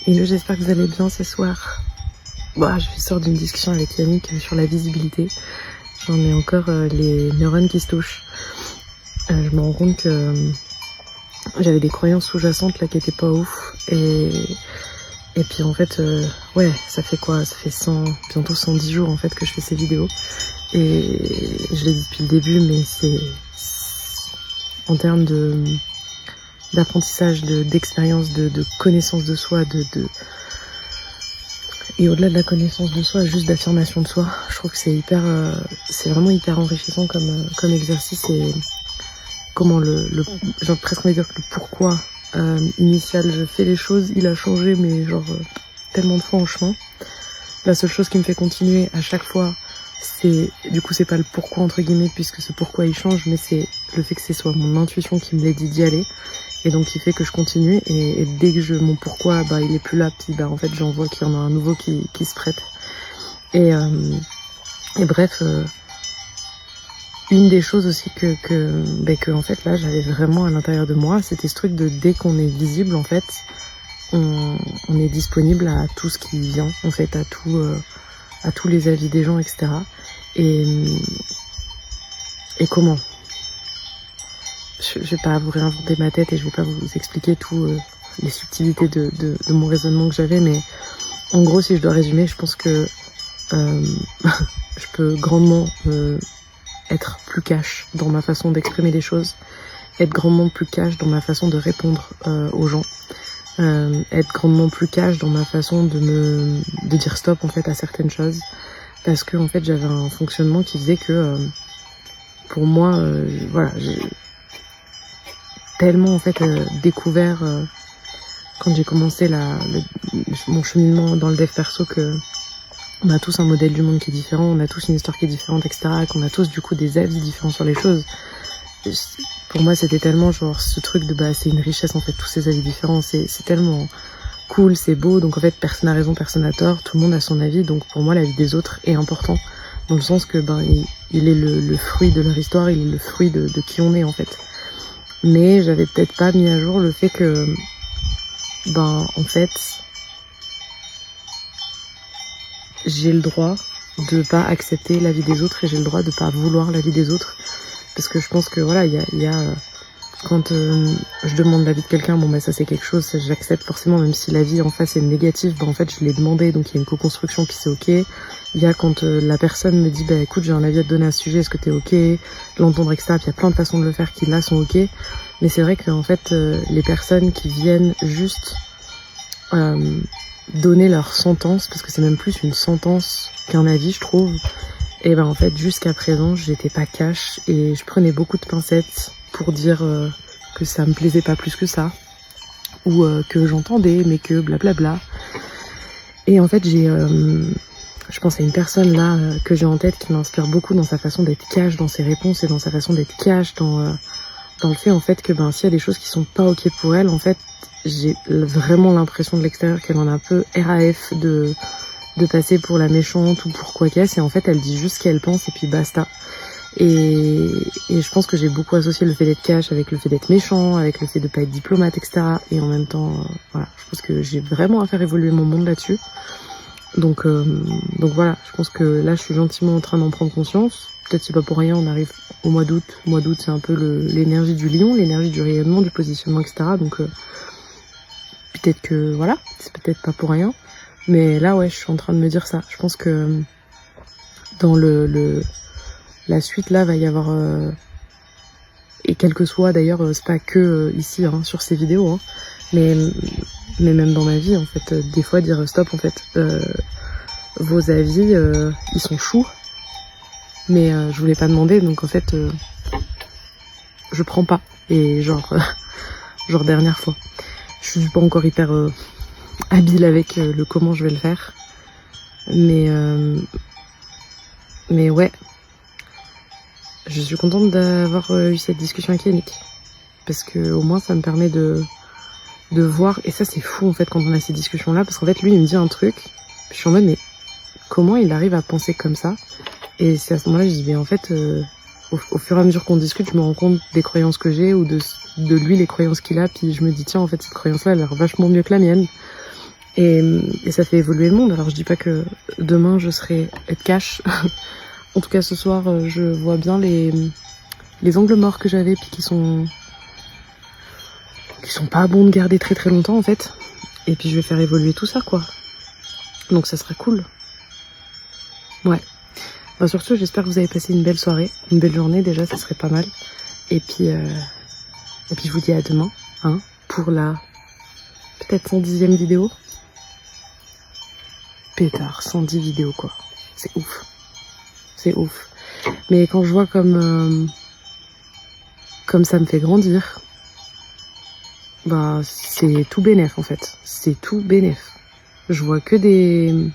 Hello, j'espère que vous allez bien ce soir. Bon, je sors d'une discussion avec Yannick sur la visibilité. J'en ai encore les neurones qui se touchent. Je me rends compte que j'avais des croyances sous-jacentes là qui étaient pas ouf. Et puis en fait, ouais, ça fait quoi? Ça fait bientôt 110 jours en fait que je fais ces vidéos. Et je l'ai dit depuis le début, mais c'est en termes d'apprentissage, d'expérience, de connaissance de soi, et au-delà de la connaissance de soi, juste d'affirmation de soi. Je trouve que c'est vraiment hyper enrichissant comme exercice, et comment j'ai presque envie de dire que le pourquoi initial, je fais les choses, il a changé, mais genre tellement de fois en chemin. La seule chose qui me fait continuer à chaque fois, c'est pas le pourquoi entre guillemets, puisque ce pourquoi il change, mais c'est le fait que ce soit mon intuition qui me l'a dit d'y aller, et donc qui fait que je continue, et dès que mon pourquoi il est plus là, puis en fait j'en vois qu'il y en a un nouveau qui se prête, et bref, une des choses aussi que en fait là j'avais vraiment à l'intérieur de moi, c'était ce truc de dès qu'on est visible en fait, on est disponible à tout ce qui vient en fait, à tous les avis des gens, etc. Et comment, je vais pas vous réinventer ma tête et je vais pas vous expliquer tout les subtilités de mon raisonnement que j'avais, mais en gros, si je dois résumer, je pense que je peux grandement être plus cash dans ma façon d'exprimer les choses, être grandement plus cash dans ma façon de répondre aux gens, être grandement plus cash dans ma façon de dire stop en fait à certaines choses, parce que en fait j'avais un fonctionnement qui faisait que pour moi voilà, j'ai tellement en fait découvert quand j'ai commencé mon cheminement dans le dev perso, que on a tous un modèle du monde qui est différent, on a tous une histoire qui est différente, etc., qu'on a tous du coup des avis différents sur les choses. Pour moi c'était tellement genre ce truc de c'est une richesse en fait, tous ces avis différents, c'est tellement cool, c'est beau, donc en fait personne n'a raison, personne n'a tort, tout le monde a son avis, donc pour moi l'avis des autres est important, dans le sens que il est le fruit de leur histoire, il est le fruit de qui on est en fait. Mais j'avais peut-être pas mis à jour le fait que en fait j'ai le droit de pas accepter l'avis des autres, et j'ai le droit de pas vouloir l'avis des autres, parce que je pense que voilà, il y a quand je demande l'avis de quelqu'un, ça c'est quelque chose, ça j'accepte forcément, même si l'avis en face est négatif, en fait je l'ai demandé, donc il y a une co-construction, puis c'est ok. Il y a quand la personne me dit écoute, j'ai un avis à te donner à ce sujet, est-ce que t'es ok, l'entendre, etc. Puis il y a plein de façons de le faire qui là sont ok, mais c'est vrai que en fait les personnes qui viennent juste donner leur sentence, parce que c'est même plus une sentence qu'un avis je trouve, et en fait jusqu'à présent j'étais pas cash, et je prenais beaucoup de pincettes pour dire que ça me plaisait pas plus que ça, ou que j'entendais mais que blablabla. Et en fait je pense à une personne là que j'ai en tête, qui m'inspire beaucoup dans sa façon d'être cash dans ses réponses, et dans sa façon d'être cash dans le fait en fait que s'il y a des choses qui sont pas ok pour elle, en fait j'ai vraiment l'impression de l'extérieur qu'elle en a un peu RAF de passer pour la méchante ou pour quoi qu'est-ce, et en fait elle dit juste ce qu'elle pense et puis basta. Et je pense que j'ai beaucoup associé le fait d'être cash avec le fait d'être méchant, avec le fait de pas être diplomate, etc. Et en même temps, voilà, je pense que j'ai vraiment à faire évoluer mon monde là-dessus. Donc voilà, je pense que là je suis gentiment en train d'en prendre conscience. Peut-être c'est pas pour rien, on arrive au mois d'août. Le mois d'août c'est un peu l'énergie du lion, l'énergie du rayonnement, du positionnement, etc. Donc peut-être que voilà, c'est peut-être pas pour rien. Mais là ouais, je suis en train de me dire ça. Je pense que dans la suite là va y avoir et quel que soit d'ailleurs, c'est pas que ici sur ces vidéos, mais même dans ma vie en fait, des fois dire stop en fait, vos avis ils sont choux, mais je vous l'ai pas demandé, donc en fait je prends pas, et genre dernière fois je suis pas encore hyper habile avec le comment je vais le faire, mais ouais, je suis contente d'avoir eu cette discussion avec Yannick, parce que au moins ça me permet de voir, et ça c'est fou en fait quand on a ces discussions là, parce qu'en fait lui il me dit un truc, puis je suis en mode mais comment il arrive à penser comme ça, et c'est à ce moment là je dis en fait au fur et à mesure qu'on discute, je me rends compte des croyances que j'ai, ou de lui les croyances qu'il a, puis je me dis tiens en fait cette croyance là elle a l'air vachement mieux que la mienne, Et ça fait évoluer le monde. Alors je dis pas que demain je serai être cash. En tout cas ce soir je vois bien les angles morts que j'avais puis qui sont pas bons de garder très très longtemps en fait. Et puis je vais faire évoluer tout ça quoi. Donc ça sera cool. Ouais. Enfin, surtout j'espère que vous avez passé une belle soirée, une belle journée déjà, ça serait pas mal. Et puis je vous dis à demain, hein, pour la peut-être 110e vidéo. Pétard, 110 vidéos quoi. C'est ouf. C'est ouf. Mais quand je vois comme ça me fait grandir, bah c'est tout bénef en fait. C'est tout bénef. Je vois que des...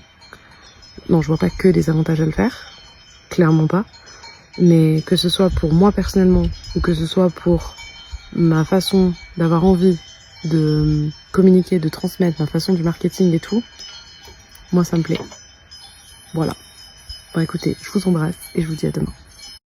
Non, je vois pas que des avantages à le faire. Clairement pas. Mais que ce soit pour moi personnellement ou que ce soit pour ma façon d'avoir envie de communiquer, de transmettre, ma façon du marketing et tout, moi ça me plaît. Voilà. Bon écoutez, je vous embrasse et je vous dis à demain.